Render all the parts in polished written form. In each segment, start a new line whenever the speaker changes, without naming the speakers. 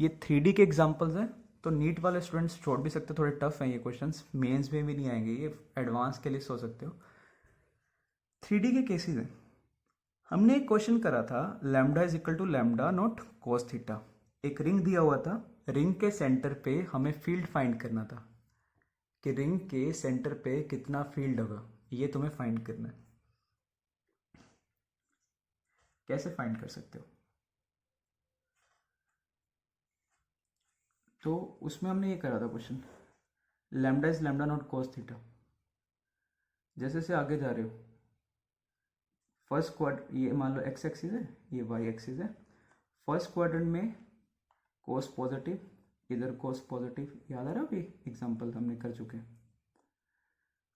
ये 3D के examples हैं, तो नीट वाले स्टूडेंट्स छोड़ भी सकते, थोड़े टफ हैं ये क्वेश्चंस, मेंस में भी नहीं आएंगे, ये एडवांस के लिए सोच सकते हो। 3D के केसेस हैं। हमने एक क्वेश्चन करा था, lambda is equal to lambda naught cos theta. एक रिंग दिया हुआ था, रिंग के सेंटर पे हमें फील्ड फाइंड करना था कि रिंग के सेंटर पे कितना फील्ड होगा, ये तुम्हें फाइंड करना है। कैसे फाइंड कर सकते हो? तो उसमें हमने ये करा था question, lambda is lambda naught cos theta. जैसे से आगे जा रहे हो, फर्स्ट क्वाड्र ये मान लो एक्स एक्सिस है, ये वाई एक्सिस है। फर्स्ट क्वाड्रेंट में कोस पॉजिटिव, इधर कोस पॉजिटिव। याद आ रहा है? अभी एग्जांपल हमने कर चुके हैं।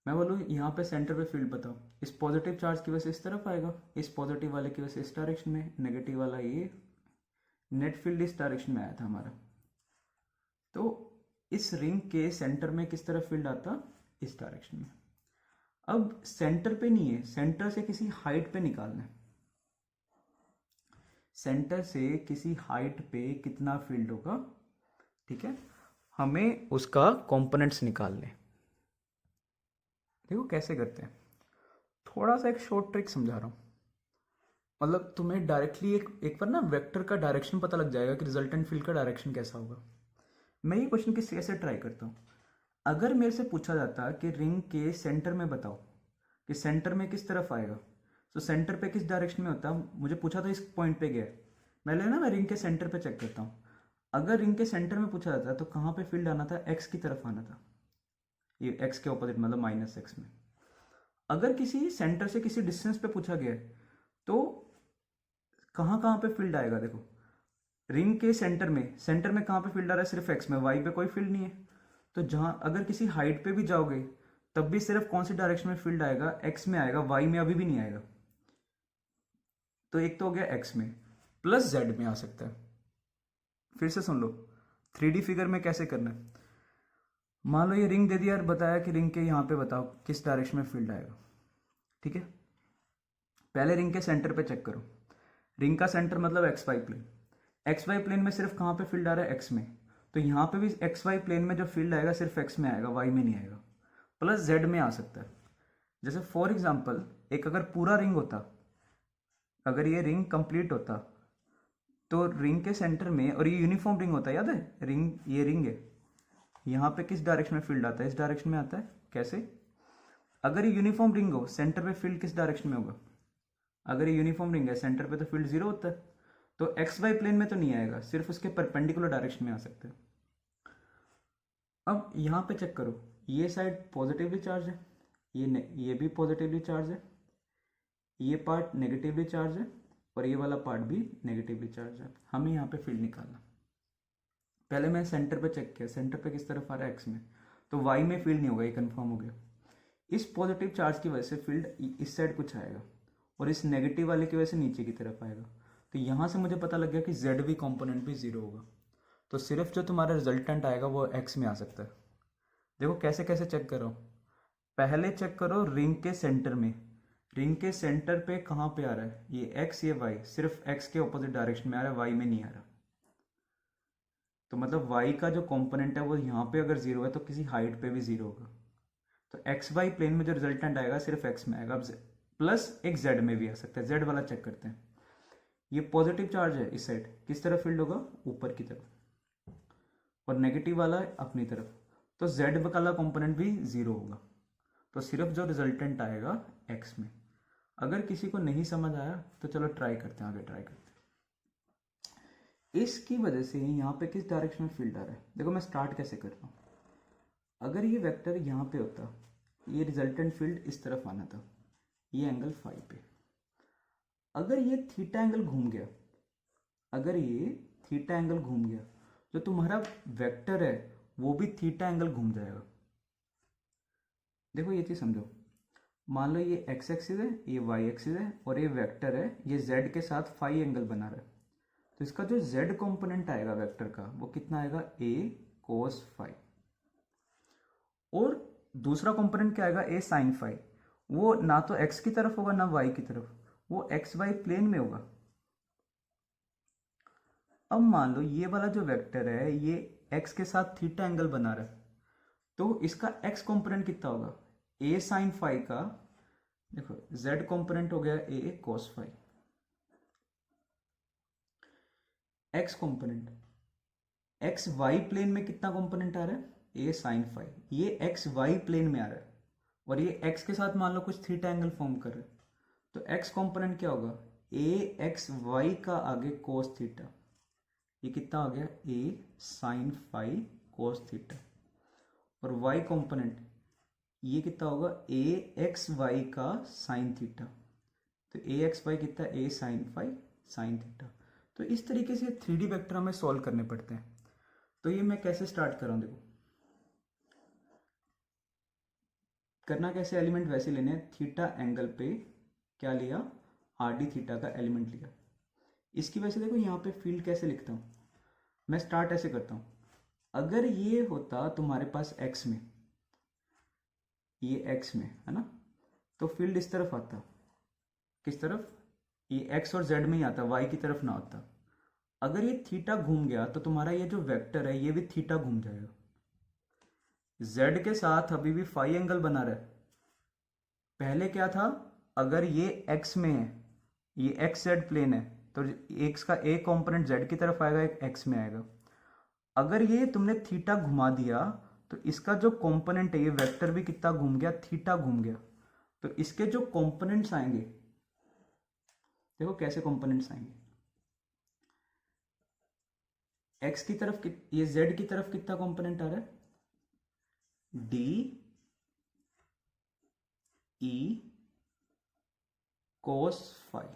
मैं बोलूँ यहाँ पे सेंटर पे फील्ड बताओ, इस पॉजिटिव चार्ज की वजह से इस तरफ आएगा, इस पॉजिटिव वाले की वजह से इस डायरेक्शन में, नेगेटिव वाला ये, नेट फील्ड इस डायरेक्शन में आया था हमारा। तो इस रिंग के सेंटर में किस तरफ फील्ड आता? इस डायरेक्शन में। अब सेंटर पे नहीं है, सेंटर से किसी हाइट पे निकालना है। सेंटर से किसी हाइट पे कितना फील्ड होगा, ठीक है, हमें उसका कंपोनेंट्स निकालने। देखो कैसे करते हैं, थोड़ा सा एक शॉर्ट ट्रिक समझा रहा हूँ। मतलब तुम्हें डायरेक्टली एक बार ना वेक्टर का डायरेक्शन पता लग जाएगा कि रिजल्टेंट फील्ड का डायरेक्शन कैसा होगा। मैं ये क्वेश्चन किस कैसे ट्राई करता हूँ। अगर मेरे से पूछा जाता कि रिंग के सेंटर में बताओ कि सेंटर में किस तरफ आएगा, तो सेंटर पे किस डायरेक्शन में होता, मुझे पूछा था इस पॉइंट पे गया, मैं रिंग के सेंटर पे चेक करता हूँ। अगर रिंग के सेंटर में पूछा जाता तो कहाँ पे फील्ड आना था? एक्स की तरफ आना था, ये एक्स के ऑपोजिट मतलब माइनस एक्स में। अगर किसी सेंटर से किसी डिस्टेंस पे पूछा गया तो कहाँ कहाँ पे फील्ड आएगा? देखो रिंग के सेंटर में कहाँ पे फील्ड आ रहा है? सिर्फ एक्स में, वाई पे कोई फील्ड नहीं है। तो जहाँ अगर किसी हाइट पे भी जाओगे तब भी सिर्फ कौन सी डायरेक्शन में फील्ड आएगा? एक्स में आएगा, वाई में अभी भी नहीं आएगा। तो एक तो हो गया एक्स में, प्लस जेड में आ सकता है। फिर से सुन लो 3D फिगर में कैसे करना है। मान लो ये रिंग दे दिया और बताया कि रिंग के यहाँ पे बताओ किस डायरेक्शन में फील्ड आएगा, ठीक है। पहले रिंग के सेंटर पे चेक करो। रिंग का सेंटर मतलब X Y plane, X Y plane में सिर्फ कहाँ पे फील्ड आ रहा है? एक्स में। तो यहाँ पे भी एक्स वाई प्लेन में जो फील्ड आएगा सिर्फ एक्स में आएगा, वाई में नहीं आएगा। प्लस जेड में आ सकता है। जैसे फॉर एग्जाम्पल एक अगर पूरा रिंग होता, अगर ये रिंग कंप्लीट होता तो रिंग के सेंटर में, और ये यूनिफॉर्म रिंग होता है, याद है रिंग, ये रिंग है, यहाँ पे किस डायरेक्शन में फील्ड आता है? इस डायरेक्शन में आता है। कैसे? अगर ये यूनिफॉर्म रिंग हो, सेंटर पे फील्ड किस डायरेक्शन में होगा? अगर ये यूनिफॉर्म रिंग है, सेंटर पे तो फील्ड जीरो होता है, तो एक्स वाई प्लेन में तो नहीं आएगा, सिर्फ उसके परपेंडिकुलर डायरेक्शन में आ सकता है। अब यहाँ पे चेक करो, ये साइड पॉजिटिवली चार्ज है, ये भी पॉजिटिवली चार्ज है, ये पार्ट नेगेटिवली चार्ज है, और ये वाला पार्ट भी नेगेटिवली चार्ज है। हमें यहाँ पे फील्ड निकालना। पहले मैं सेंटर पे चेक किया, सेंटर पे किस तरफ आ रहा है? एक्स में। तो वाई में फील्ड नहीं होगा, ये कंफर्म हो गया। इस पॉजिटिव चार्ज की वजह से फील्ड इस साइड कुछ आएगा, और इस नेगेटिव वाले की वजह से नीचे की तरफ आएगा। तो यहाँ से मुझे पता लग गया कि जेड भी कॉम्पोनेंट भी जीरो होगा। तो सिर्फ जो तुम्हारा रिजल्टेंट आएगा वो एक्स में आ सकता है। देखो कैसे कैसे चेक करो। पहले चेक करो रिंग के सेंटर में, रिंग के सेंटर पे कहाँ पे आ रहा है? ये एक्स, ये वाई, सिर्फ एक्स के ऑपोजिट डायरेक्शन में आ रहा है, वाई में नहीं आ रहा। तो मतलब y का जो कंपोनेंट है वो यहाँ पे अगर जीरो है तो किसी हाइट पे भी जीरो होगा। तो एक्स वाई प्लेन में जो रिजल्टेंट आएगा सिर्फ एक्स में आएगा। अब प्लस एक जेड में भी आ सकता है, जेड वाला चेक करते हैं। ये पॉजिटिव चार्ज है, इस साइड किस तरफ फील्ड होगा? ऊपर की तरफ, और नेगेटिव वाला है अपनी तरफ, तो जेड वाला कंपोनेंट भी जीरो होगा। तो सिर्फ जो रिजल्टेंट आएगा एक्स में। अगर किसी को नहीं समझ आया तो चलो ट्राई करते हैं, आगे ट्राई करते हैं। इसकी वजह से यहाँ पे किस डायरेक्शन में फील्ड आ रहा है? देखो मैं स्टार्ट कैसे करता हूँ। अगर ये वेक्टर यहाँ पे होता, ये रिजल्टेंट फील्ड इस तरफ आना था, ये एंगल फाई पे। अगर ये थीटा एंगल घूम गया, अगर ये थीटा एंगल घूम गया, जो तुम्हारा वेक्टर है वो भी थीटा एंगल घूम जाएगा। देखो ये चीज समझो, मान लो ये एक्स एक्सिस है, ये वाई एक्सिस है, और ये वेक्टर है, ये जेड के साथ फाई एंगल बना रहा है। तो इसका जो जेड कंपोनेंट आएगा वेक्टर का वो कितना आएगा? ए कोस फाई। और दूसरा कंपोनेंट क्या आएगा? ए साइन फाई। वो ना तो एक्स की तरफ होगा ना वाई की तरफ, वो एक्स वाई प्लेन में होगा। अब मान लो ये वाला जो वेक्टर है ये x के साथ थीटा एंगल बना रहा है, तो इसका x कंपोनेंट कितना होगा, a साइन फाई का, देखो z कंपोनेंट हो गया a cos phi, x component X Y plane में कितना कंपोनेंट आ रहा है, a साइन फाई, ये एक्स वाई प्लेन में आ रहा है और ये x के साथ मान लो कुछ थीटा एंगल फॉर्म कर रहा है, तो x कंपोनेंट क्या होगा, a एक्स वाई का आगे कोस थीटा, ये कितना आ गया a sine phi cos theta, और y कंपोनेंट ये कितना होगा a एक्स वाई का साइन थीटा, तो a एक्स वाई कितना a sine phi sine theta. तो इस तरीके से 3D वेक्टर हमें सॉल्व करने पड़ते हैं। तो ये मैं कैसे स्टार्ट कर रहा हूँ, देखो करना कैसे, एलिमेंट वैसे लेने हैं, थीटा एंगल पे क्या लिया, आर डी थीटा का एलिमेंट लिया। इसकी वजह से देखो यहाँ पे फील्ड कैसे लिखता हूँ, मैं स्टार्ट ऐसे करता हूँ, अगर ये होता तुम्हारे पास x में, ये x में है ना, तो फील्ड इस तरफ आता, किस तरफ, ये x और z में ही आता, y की तरफ ना आता। अगर ये थीटा घूम गया तो तुम्हारा ये जो वेक्टर है ये भी थीटा घूम जाएगा, z के साथ अभी भी फाई एंगल बना रहा है। पहले क्या था, अगर ये x में है, ये एक्स जेड प्लेन है, तो x का एक कंपोनेंट z की तरफ आएगा, एक x में आएगा। अगर ये तुमने थीटा घुमा दिया तो इसका जो कंपोनेंट है, ये वेक्टर भी कितना घूम गया, थीटा घूम गया। तो इसके जो कंपोनेंट्स आएंगे, देखो कैसे कंपोनेंट्स आएंगे, x की तरफ ये z की तरफ कितना कंपोनेंट आ रहा है, डी ई कोस फाई,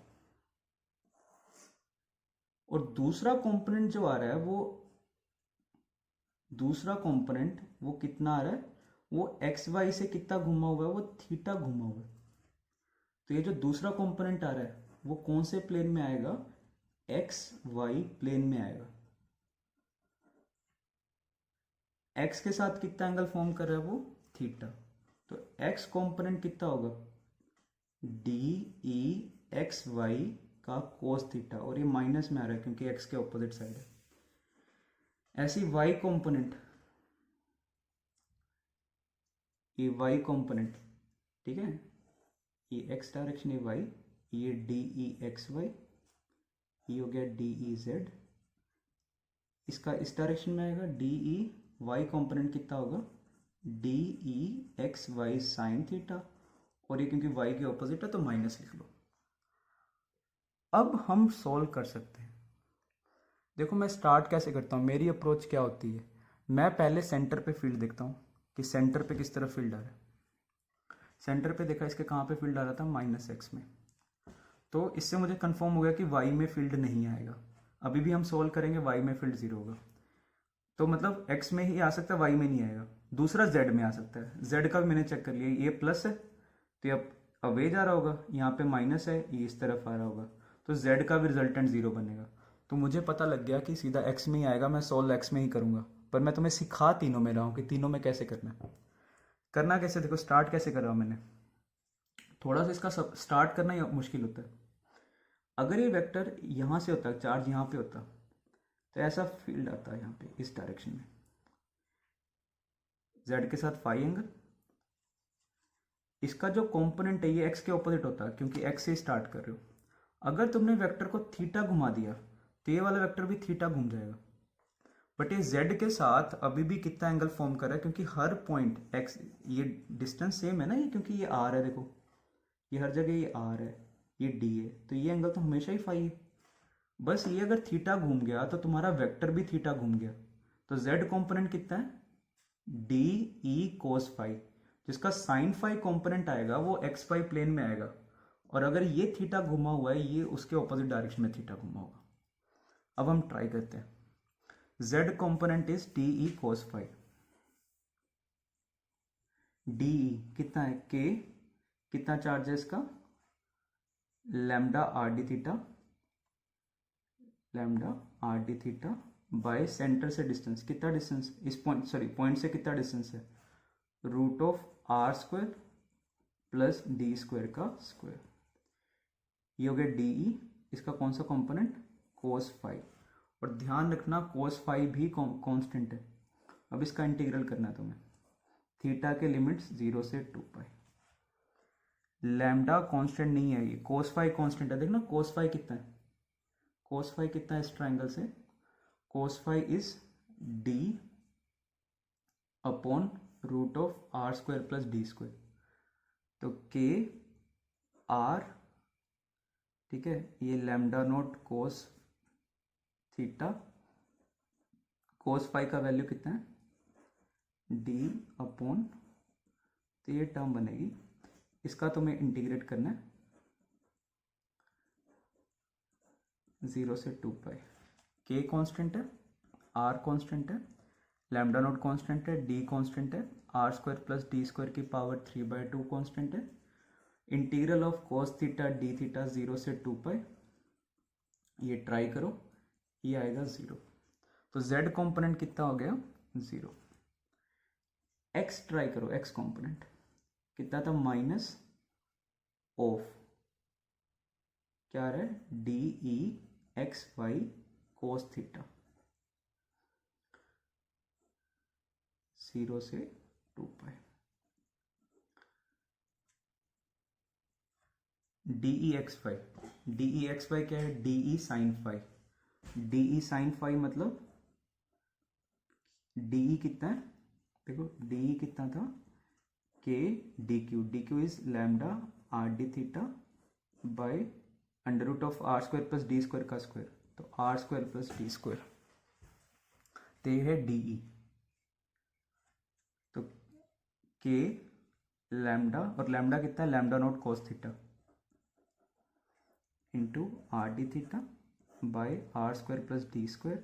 और दूसरा कंपोनेंट जो आ रहा है वो, दूसरा कंपोनेंट वो कितना आ रहा है, वो एक्स वाई से कितना घुमा हुआ है, वो थीटा घुमा हुआ है। तो ये जो दूसरा कंपोनेंट आ रहा है वो कौन से प्लेन में आएगा, एक्स वाई प्लेन में आएगा। एक्स के साथ कितना एंगल फॉर्म कर रहा है, वो थीटा। तो एक्स कंपोनेंट कितना होगा, डी ई एक्स वाई का कोस थीटा, और ये माइनस में आ रहा है क्योंकि एक्स के ऑपोजिट साइड है। ऐसी y कंपोनेंट, ये y कंपोनेंट, ठीक है, ये x डायरेक्शन, ये y, ये डी ई एक्स वाई, ये हो गया डी ई जेड, इसका इस डायरेक्शन में आएगा, डी ई वाई कंपोनेंट कितना होगा, D E X Y sine theta, और ये क्योंकि y के ऑपोजिट है तो माइनस लिख लो। अब हम सॉल्व कर सकते हैं। देखो मैं स्टार्ट कैसे करता हूँ, मेरी अप्रोच क्या होती है, मैं पहले सेंटर पे फील्ड देखता हूँ कि सेंटर पे किस तरफ फील्ड आ रहा है। सेंटर पे देखा इसके कहाँ पे फील्ड आ रहा था, माइनस एक्स में, तो इससे मुझे कंफर्म हो गया कि वाई में फील्ड नहीं आएगा। अभी भी हम सॉल्व करेंगे, वाई में फील्ड जीरो होगा, तो मतलब एक्स में ही आ सकता है, वाई में नहीं आएगा। दूसरा जेड में आ सकता है, जेड का भी मैंने चेक कर लिया, ये प्लस है तो ये अवे जा रहा होगा, यहाँ पे माइनस है, ये इस तरफ आ रहा होगा, तो जेड का भी रिजल्टेंट जीरो बनेगा। तो मुझे पता लग गया कि सीधा एक्स में ही आएगा, मैं सॉल्व एक्स में ही करूँगा। पर मैं तुम्हें सिखा तीनों में रहा हूँ कि तीनों में कैसे करना है। करना कैसे, देखो स्टार्ट कैसे कर रहा हूँ मैंने, थोड़ा सा इसका स्टार्ट करना ही मुश्किल होता है। अगर ये वेक्टर यहाँ से होता, चार्ज यहाँ पे होता, तो ऐसा फील्ड आता है यहाँ पे इस डायरेक्शन में, जेड के साथ फाई एंगल, इसका जो कंपोनेंट है ये एक्स के ऑपोजिट होता है क्योंकि एक्स से स्टार्ट कर रहे हो। अगर तुमने वेक्टर को थीटा घुमा दिया तो ये वाला वेक्टर भी थीटा घूम जाएगा, बट ये z के साथ अभी भी कितना एंगल फॉर्म कर रहा है, क्योंकि हर पॉइंट x, ये डिस्टेंस सेम है ना, ये क्योंकि ये r है, देखो ये हर जगह ये r है, ये d है, तो ये एंगल तो हमेशा ही फाई है। बस ये अगर थीटा घूम गया तो तुम्हारा वेक्टर भी थीटा घूम गया, तो z कंपोनेंट कितना है, डी ई कोस फाई, जिसका साइन फाई कंपोनेंट आएगा वो एक्स फाई प्लेन में आएगा, और अगर ये थीटा घुमा हुआ है ये उसके ऑपोजिट डायरेक्शन में थीटा घुमा होगा। अब हम ट्राई करते हैं, z component is D E cos phi, D E कितना है, k कितना चार्ज है इसका, lambda R D theta, lambda R D theta by centre से डिस्टेंस, कितना डिस्टेंस इस पॉइंट, सॉरी पॉइंट से कितना डिस्टेंस है, root of R square plus D square का स्क्वायर, ये हो गया डी ई, इसका कौन सा कंपोनेंट, कोस फाई, और ध्यान रखना cos फाई भी कांस्टेंट है। अब इसका इंटीग्रल करना है तुम्हें। थीटा के लिमिट्स 0 से 2 पाई। लैम्डा कांस्टेंट नहीं है, ये cos फाई कांस्टेंट है। देखना cos फाई कितना है, cos फाई कितना है इस ट्राइंगल से, cos phi is d upon root of R square plus D square. तो के आर, ठीक है, ये lambda naught cos theta, cos phi का वैल्यू कितना है डी अपॉन, तो ये टर्म बनेगी, इसका तुम्हें इंटीग्रेट करना है 0 से 2 पाई। के कांस्टेंट है, आर कांस्टेंट है, लैम्डा नोट कांस्टेंट है, डी कांस्टेंट है, R square plus D square की पावर 3/2 कांस्टेंट है। Integral of cos theta D theta 0 से 2 पाई, ये ट्राई करो, ये आएगा 0। तो z कंपोनेंट कितना हो गया 0। x ट्राई करो, x कंपोनेंट कितना था माइनस ऑफ, क्या रहा है D E X Y cos theta 0 से 2 pi. D E X Y क्या है, D E sine phi. D E sine phi मतलब डी ई कितना है, देखो डी ई कितना था K D Q is lambda R D theta by under root of R square plus D square का square, तो are square plus D square, तो ये है डी ई। तो के लैम्डा, और लैम्डा कितना है lambda naught cos theta into R D theta by are square plus D square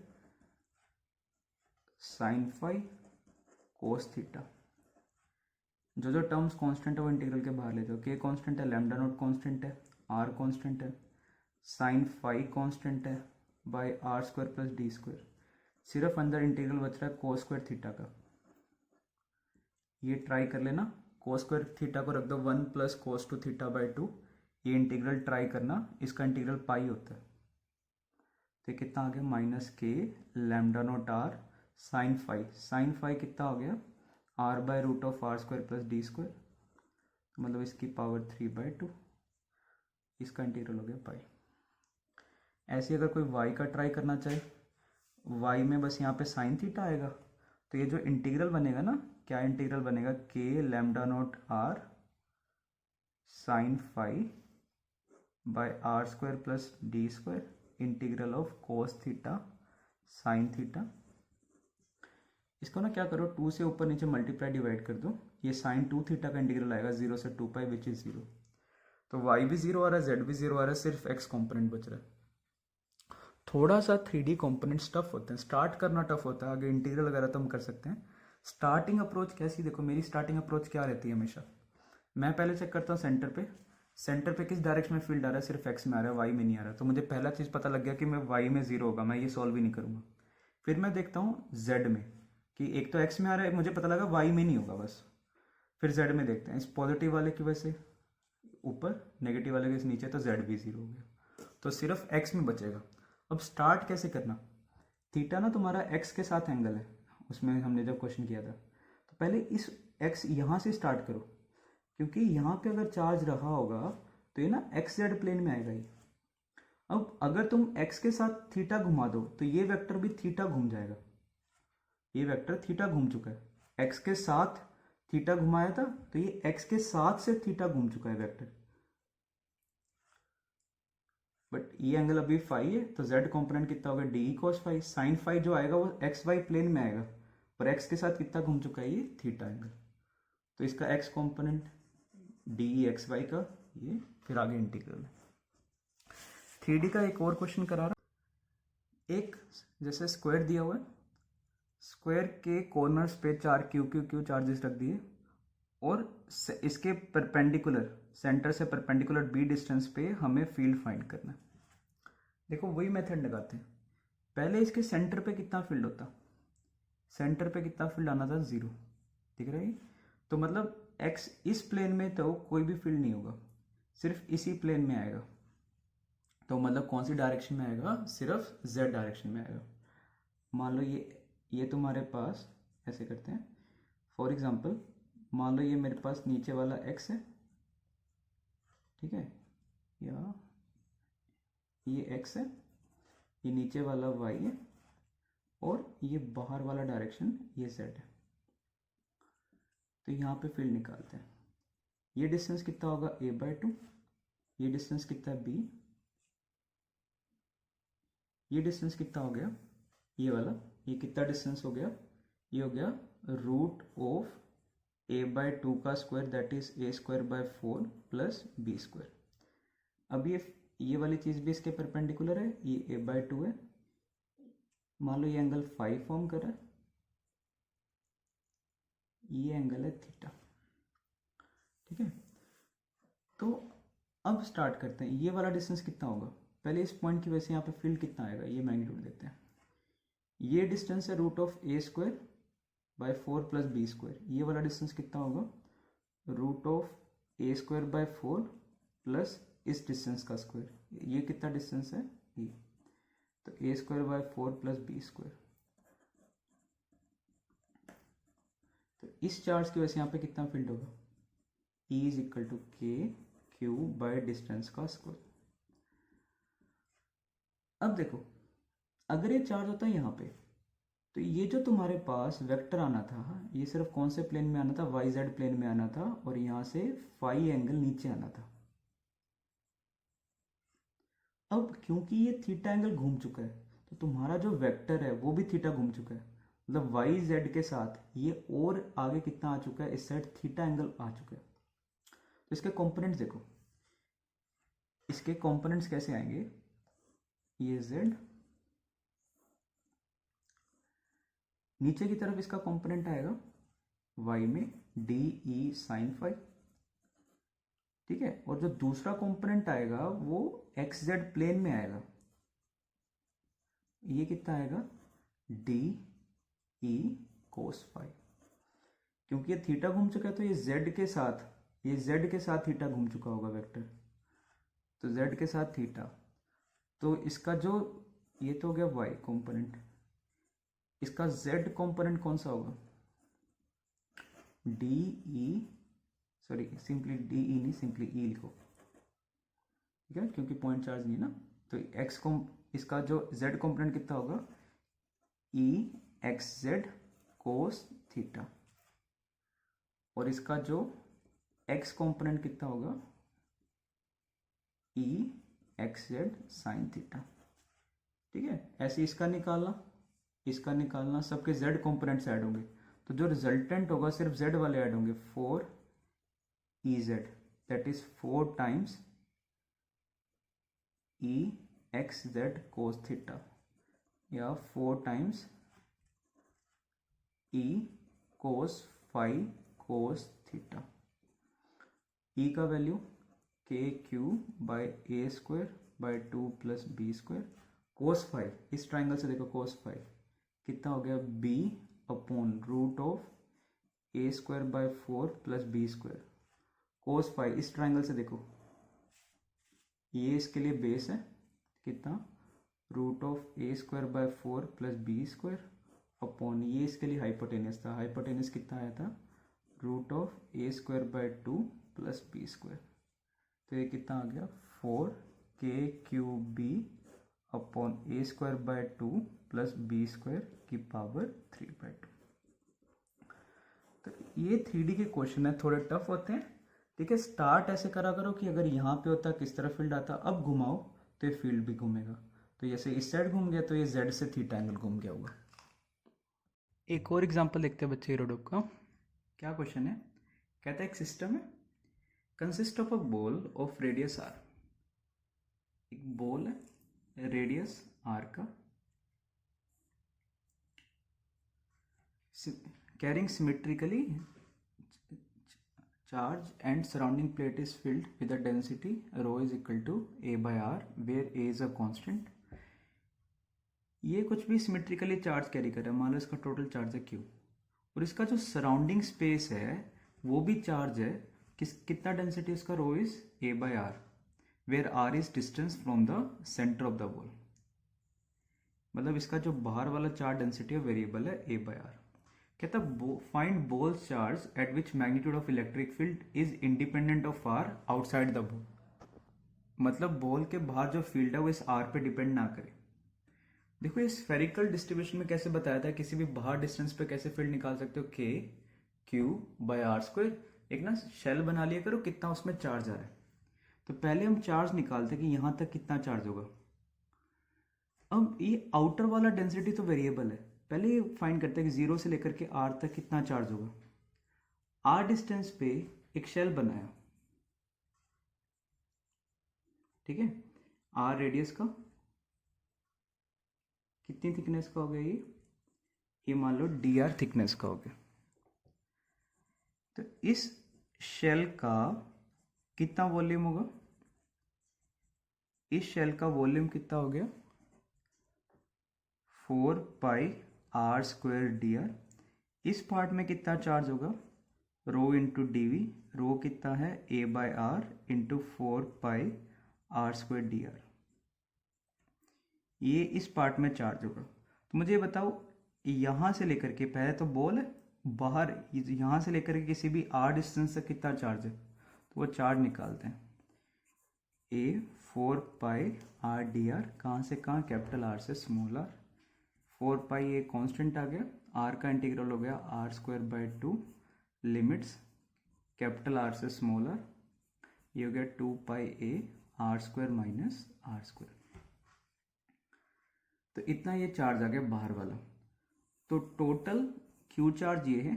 sine phi cos theta. जो जो टर्म्स कांस्टेंट है वो इंटीग्रल के बाहर ले जाओ। के कांस्टेंट है, लैम्डा नोट कांस्टेंट है, आर कांस्टेंट है, साइन फाई कांस्टेंट है by are square plus D square. सिर्फ अंदर इंटीग्रल बच रहा है कोस स्क्वायर थीटा का, ये ट्राई कर लेना। कोस स्क्वायर थीटा को रख दो 1 plus cos two theta by 2, ये इंटीग्रल ट्राई करना, इसका इंटीग्रल पाई होता है। तो कितना आ गया minus K lambda naught R sine phi कितना हो गया R by root of R square plus D square, मतलब इसकी पावर 3/2, इसका इंटीग्रल हो गया पाई। ऐसे अगर कोई y का ट्राई करना चाहे, y में बस यहाँ पे साइन थीटा आएगा, तो ये जो इंटीग्रल बनेगा ना, क्या इंटीग्रल बनेगा K lambda naught R sine phi by are square plus D square integral of cos theta sine theta. इसको ना क्या करो, 2 से ऊपर नीचे मल्टीप्लाई डिवाइड कर दो, ये साइन 2 थीटा का इंटीग्रल आएगा 0 से 2 पाई विच इज 0। तो y भी 0 आ रहा है, z भी 0 आ रहा है, सिर्फ x कंपोनेंट बच रहा है। थोड़ा सा 3D कंपोनेंट्स टफ होते हैं, स्टार्ट करना टफ होता है, आगे इंटीग्रल वगैरह तो हम कर सकते हैं। स्टार्टिंग अप्रोच कैसी, देखो मेरी स्टार्टिंग अप्रोच क्या रहती है हमेशा, मैं पहले चेक करता हूँ सेंटर पे किस डायरेक्शन में फील्ड आ रहा है, सिर्फ x में आ रहा है, y में नहीं आ रहा है। तो मुझे पहला चीज़ पता लग गया कि मैं y में 0 होगा, मैं ये सॉल्व ही नहीं करूँगा। फिर मैं देखता हूँ z में कि एक तो x में आ रहा है, मुझे पता लगा y में नहीं होगा बस। फिर z में देखते हैं, इस पॉजिटिव वाले की वजह से ऊपर, नेगेटिव वाले के नीचे, तो z भी 0 हो गया, तो सिर्फ x में बचेगा। अब स्टार्ट कैसे करना, थीटा ना तुम्हारा x के साथ एंगल है, उसमें हमने जब क्वेश्चन किया था, तो पहले इस x यहाँ से स्टार्ट करो, क्योंकि यहाँ पे अगर चार्ज रहा होगा तो ये ना एक्स जेड प्लेन में आएगा ये। अब अगर तुम x के साथ थीटा घुमा दो तो ये वेक्टर भी थीटा घूम जाएगा, ये वेक्टर थीटा घूम चुका है, x के साथ थीटा घुमाया था तो ये x के साथ से थीटा घूम चुका है वेक्टर, बट ये एंगल अभी फाई है, तो z कंपोनेंट कितना होगा D cos phi. Sine phi जो आएगा वो एक्स वाई प्लेन में आएगा, पर x के साथ कितना घूम चुका है ये थीटा एंगल, तो इसका x component D X Y का ये, फिर आगे इंटीग्रल है। 3D का एक और क्वेश्चन करा रहा, एक जैसे स्क्वायर दिया हुआ है, स्क्वायर के कॉर्नर्स पे 4 क्यू चार्जेस रख दिए, और इसके परपेंडिकुलर, सेंटर से परपेंडिकुलर b डिस्टेंस पे हमें फील्ड फाइंड करना है। देखो वही मेथड लगाते हैं, पहले इसके सेंटर पे कितना फील्ड होता, सेंटर पे कितना फील्ड आना था 0, दिख रहा है, तो मतलब x इस प्लेन में तो कोई भी फील्ड नहीं होगा, सिर्फ इसी प्लेन में आएगा, तो मतलब कौन सी डायरेक्शन में आएगा, सिर्फ z डायरेक्शन में आएगा। मान लो ये तुम्हारे पास, ऐसे करते हैं फॉर एग्जांपल, मान लो ये मेरे पास नीचे वाला x है, ठीक है, या ये x है, ये नीचे वाला y है, और ये बाहर वाला डायरेक्शन ये z है। तो यहाँ पे फील्ड निकालते हैं। ये डिस्टेंस कितना होगा a/2, ये डिस्टेंस कितना है b, ये डिस्टेंस कितना हो गया ये वाला, ये कितना डिस्टेंस हो गया, ये हो गया रूट ऑफ a/2 का स्क्वायर, दैट इज a² / 4 प्लस b²। अब ये वाली चीज़ भी इसके परपेंडिकुलर है, ये a/2 है, मान लो ये एंगल फाई फॉर्म कर रहा है, ये एंगल है थीटा, ठीक है। तो अब स्टार्ट करते हैं, ये वाला डिस्टेंस कितना होगा, पहले इस पॉइंट की वजह से यहाँ पे फील्ड कितना आएगा, ये मैग्नीट्यूड देते हैं। ये डिस्टेंस है रूट ऑफ a² / 4 प्लस b², ये वाला डिस्टेंस कितना होगा, रूट ऑफ a² / 4 प्लस इस डिस्टेंस का स्क्वायर, ये कितना डिस्टेंस है ये, तो a² / 4 प्लस b²। तो इस चार्ज की वजह से यहाँ पे कितना फील्ड होगा, E = k/q बाय डिस्टेंस का स्क्वायर। अब देखो, अगर ये चार्ज होता है यहाँ पे, तो ये जो तुम्हारे पास वेक्टर आना था, ये सिर्फ कौन से प्लेन में आना था, YZ प्लेन में आना था, और यहाँ से फाई एंगल नीचे आना था। अब क्योंकि ये थीटा एंगल घूम चुका है, तो तुम्हारा जो वेक्टर है वो भी थीटा घूम चुका है, मतलब YZ के साथ ये और आगे कितना आ चुका है, इस साइड थीटा एंगल आ चुका है। तो इसके कंपोनेंट्स देखो, इसके कंपोनेंट्स कैसे आएंगे, ये Z, नीचे की तरफ इसका कंपोनेंट आएगा y में DE sin phi, ठीक है, और जो दूसरा कंपोनेंट आएगा वो XZ प्लेन में आएगा, ये कितना आएगा DE cos phi। क्योंकि ये थीटा घूम चुका है तो ये Z के साथ थीटा घूम चुका होगा वेक्टर, तो Z के साथ थीटा, तो इसका जो ये तो हो गया y कंपोनेंट, इसका z कंपोनेंट कौन सा होगा, सिंपली DE नहीं, सिंपली E लिखो, ठीक है, क्योंकि पॉइंट चार्ज नहीं है ना। तो इसका जो z कंपोनेंट कितना होगा, EXZ cos थीटा, और इसका जो x कंपोनेंट कितना होगा, EXZ sin थीटा, ठीक है। ऐसे इसका निकालना, सबके z कंपोनेंट्स ऐड होंगे, तो जो रिजल्टेंट होगा सिर्फ z वाले ऐड होंगे, 4EZ, that is 4 times EXZ cos theta, या 4 times E cos phi cos theta. E का value kq by a² / 2 plus b², cos phi, इस ट्राइंगल से देखो cos phi कितना हो गया, b/√ ऑफ a² / 4 प्लस b², cos phi इस ट्राइंगल से देखो, ये इसके लिए बेस है कितना, रूट ऑफ a² / 4 प्लस b² अपॉन, ये इसके लिए हाइपोटेनस था, हाइपोटेनस कितना आया था, root of a² / 2 plus b², तो ये कितना आ गया 4kqb upon a² / 2 plus b² की पावर 3/2। तो ये 3D के क्वेश्चन है, थोड़े टफ होते हैं, ठीक है। स्टार्ट ऐसे करा करो कि अगर यहाँ पे होता किस तरह फील्ड आता, अब घुमाओ तो ये फील्ड भी घूमेगा, तो जैसे इस साइड घूम गया तो ये z से थीटा एंगल घूम गया होगा। एक और एग्जांपल देखते हैं बच्चे एरोडोप का। क्या क्वेश्चन है, कहता है एक सिस्टम है, consist of a ball of radius r, एक बॉल है रेडियस r का, carrying symmetrically charge and surrounding plate is filled with a density rho is equal to a/r where a is a constant। ये कुछ भी symmetrically charge carry कर रहा है, मान लो इसका टोटल चार्ज है q, और इसका जो सराउंडिंग स्पेस है वो भी चार्ज है, कितना डेंसिटी इसका, rho is a/r, where r is distance from the centre of the ball. मतलब इसका जो बाहर वाला चार्ज डेंसिटी है वेरिएबल है ए बाय आर। कहता find ball charge at which magnitude of electric field is independent of R outside the ball. मतलब ball के बाहर जो फील्ड है वो इस आर पे डिपेंड ना करे। देखो ये स्फेरिकल डिस्ट्रीब्यूशन में कैसे बताया था, किसी भी बाहर डिस्टेंस पे कैसे फील्ड निकाल सकते हो, के क्यू बाय आर स्क्वायर। एक ना शेल बना लिया करो कितना उसमें चार्ज आ रहा है। तो पहले हम चार्ज निकालते कि यहां तक कितना चार्ज होगा। अब ये आउटर वाला डेंसिटी तो वेरिएबल है, पहले ये फाइंड करते हैं कि 0 से लेकर के आर तक कितना चार्ज होगा। आर डिस्टेंस पे एक शेल बनाया, ठीक है, आर रेडियस का, कितनी थिकनेस का हो गया ये मान लो डी आर थिकनेस का हो गया। तो इस शेल का कितना वॉल्यूम होगा, इस शेल का वॉल्यूम कितना हो गया 4 pi r square d r. इस पार्ट में कितना चार्ज होगा, rho into d v, rho कितना है ए by r into 4 pi r square d r. ये इस पार्ट में चार्ज होगा। तो मुझे बताओ यहां से लेकर के, पहले तो बॉल है बाहर, यहां से लेकर के किसी भी आर डिस्टेंस तक कितना चार्ज है, तो वो चार्ज निकालते हैं। A 4 pi r d r, कहाँ से कहाँ, कैपिटल आर से स्मॉल आर। 4 पाई ये कांस्टेंट आ गया, आर का इंटीग्रल हो गया r square by 2, limits capital r से स्मॉल आर, ये हो गया 2 pi a r square minus r square. तो इतना ये चार्ज आ गया बाहर वाला। तो टोटल क्यू चार्ज ये है,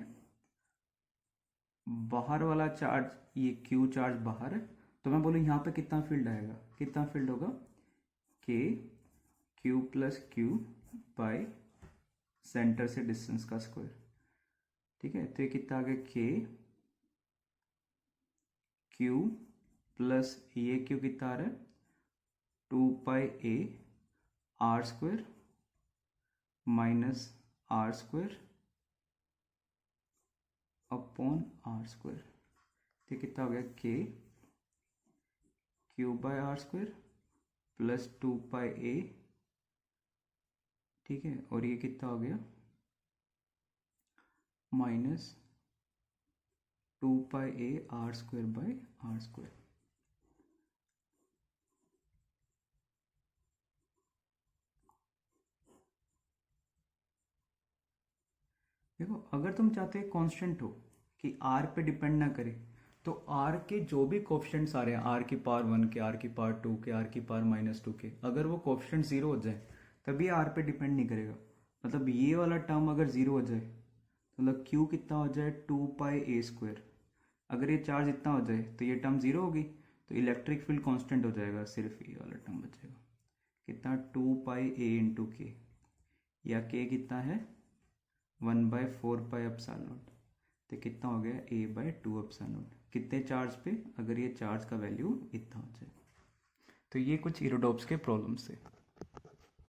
बाहर वाला चार्ज ये क्यू चार्ज बाहर है। तो मैं बोलूँ यहाँ पे कितना फील्ड आएगा, कितना फील्ड होगा, के Q plus Q by centre से डिस्टेंस का स्क्वायर, ठीक है। तो ये कितना आ गया, के क्यू प्लस ये क्यू कितना आ रहा है 2 pi a r square minus r square upon r square. तो कितना हो गया, k q by are square plus 2 pi a, ठीक है, और ये कितना हो गया minus 2 pi a r square by are square. देखो अगर तुम चाहते हो कांस्टेंट हो कि आर पे डिपेंड ना करे, तो आर के जो भी कोफिशिएंट्स आ रहे हैं, आर की पावर 1 के, आर की पावर 2 के, आर की पावर -2 के, अगर वो कोफिशिएंट 0 हो जाए तभी आर पे डिपेंड नहीं करेगा। मतलब ये वाला टर्म अगर 0 हो जाए तो मतलब क्यू कितना हो जाए 2 पाई ए स्क्वायर। अगर ये चार्ज इतना हो जाए तो ये टर्म 0 होगी, तो इलेक्ट्रिक फील्ड कांस्टेंट हो जाएगा, सिर्फ ये वाला टर्म बचेगा। कितना 2 पाई ए इंटू के, या के कितना है 1/4 पाई एप्सिलॉन नॉट। तो कितना हो गया a/2 एप्सिलॉन नॉट, कितने चार्ज पे, अगर ये चार्ज का वैल्यू इतना हो जाए। तो ये कुछ इरोडॉप्स के प्रॉब्लम्स थे।